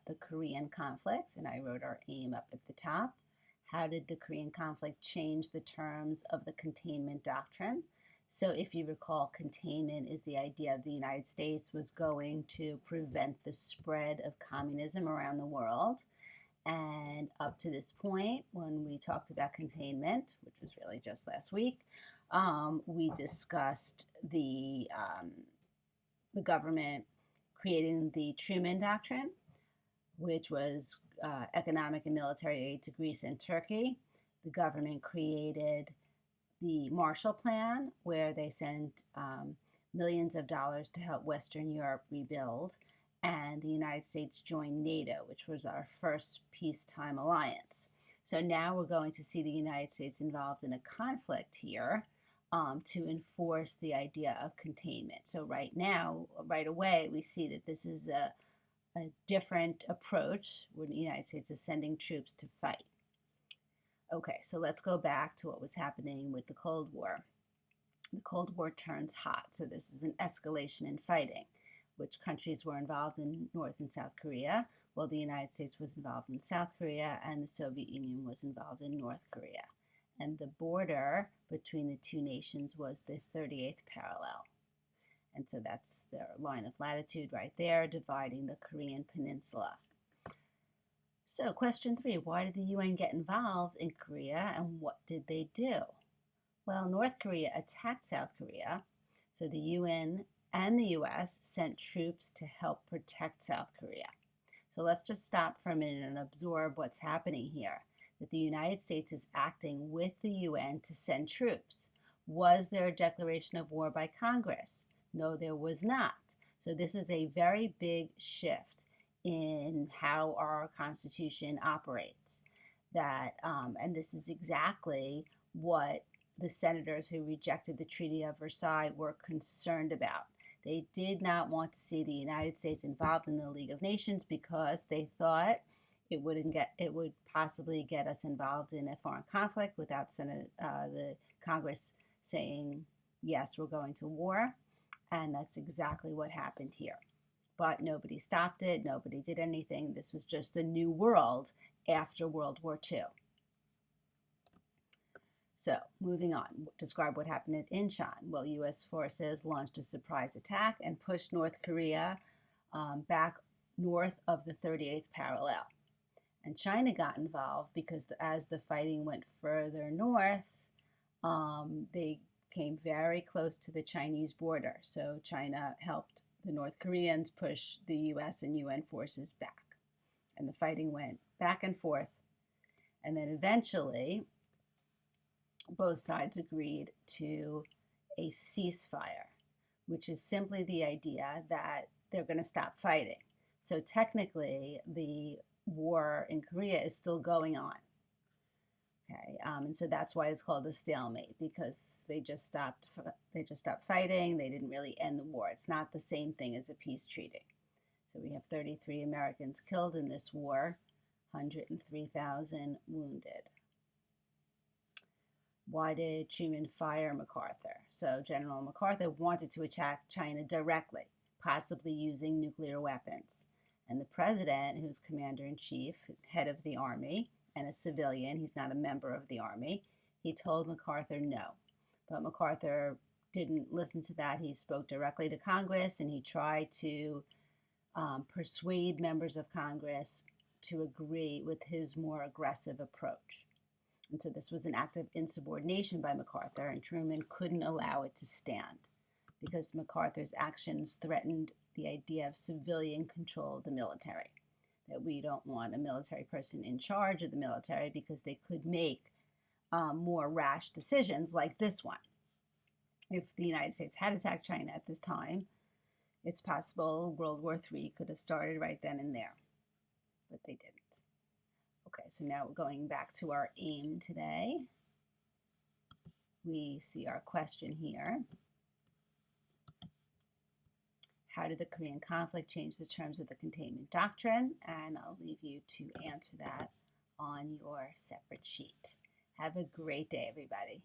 the Korean conflict, and I wrote our aim up at the top. How did the Korean conflict change the terms of the containment doctrine? So if you recall, containment is the idea that the United States was going to prevent the spread of communism around the world. And up to this point, when we talked about containment, which was really just last week, we discussed the government creating the Truman Doctrine, which was economic and military aid to Greece and Turkey. The government created the Marshall Plan, where they sent millions of dollars to help Western Europe rebuild. And the United States joined NATO, which was our first peacetime alliance. So now we're going to see the United States involved in a conflict here to enforce the idea of containment. So right now, right away, we see that this is a different approach when the United States is sending troops to fight. Okay, so let's go back to what was happening with the Cold War. The Cold War turns hot, so this is an escalation in fighting. Which countries were involved in North and South Korea? Well, the United States was involved in South Korea, and the Soviet Union was involved in North Korea. And the border between the two nations was the 38th parallel. And so that's their line of latitude right there, dividing the Korean peninsula. So question 3, why did the UN get involved in Korea, and what did they do? Well, North Korea attacked South Korea, so the UN and the U.S. sent troops to help protect South Korea. So let's just stop for a minute and absorb what's happening here, that the United States is acting with the UN to send troops. Was there a declaration of war by Congress? No, there was not. So this is a very big shift in how our Constitution operates. And this is exactly what the senators who rejected the Treaty of Versailles were concerned about. They did not want to see the United States involved in the League of Nations because they thought it would possibly get us involved in a foreign conflict without the Congress saying, yes, we're going to war. And that's exactly what happened here. But nobody stopped it. Nobody did anything. This was just the new world after World War II. So, moving on, describe what happened at Incheon. Well, U.S. forces launched a surprise attack and pushed North Korea back north of the 38th parallel. And China got involved because as the fighting went further north, they came very close to the Chinese border. So China helped the North Koreans push the U.S. and UN forces back. And the fighting went back and forth. And then eventually, both sides agreed to a ceasefire, which is simply the idea that they're going to stop fighting. So technically, the war in Korea is still going on. Okay, and so that's why it's called a stalemate, because they just stopped fighting. They didn't really end the war. It's not the same thing as a peace treaty. So we have 33 Americans killed in this war, 103,000 wounded. Why did Truman fire MacArthur? So General MacArthur wanted to attack China directly, possibly using nuclear weapons. And the president, who's commander-in-chief, head of the army, and a civilian, he's not a member of the army, he told MacArthur no. But MacArthur didn't listen to that. He spoke directly to Congress, and he tried to persuade members of Congress to agree with his more aggressive approach. And so this was an act of insubordination by MacArthur, and Truman couldn't allow it to stand because MacArthur's actions threatened the idea of civilian control of the military, that we don't want a military person in charge of the military because they could make more rash decisions like this one. If the United States had attacked China at this time, it's possible World War III could have started right then and there, but they didn't. Okay, so now we're going back to our aim today. We see our question here. How did the Korean conflict change the terms of the containment doctrine? And I'll leave you to answer that on your separate sheet. Have a great day, everybody.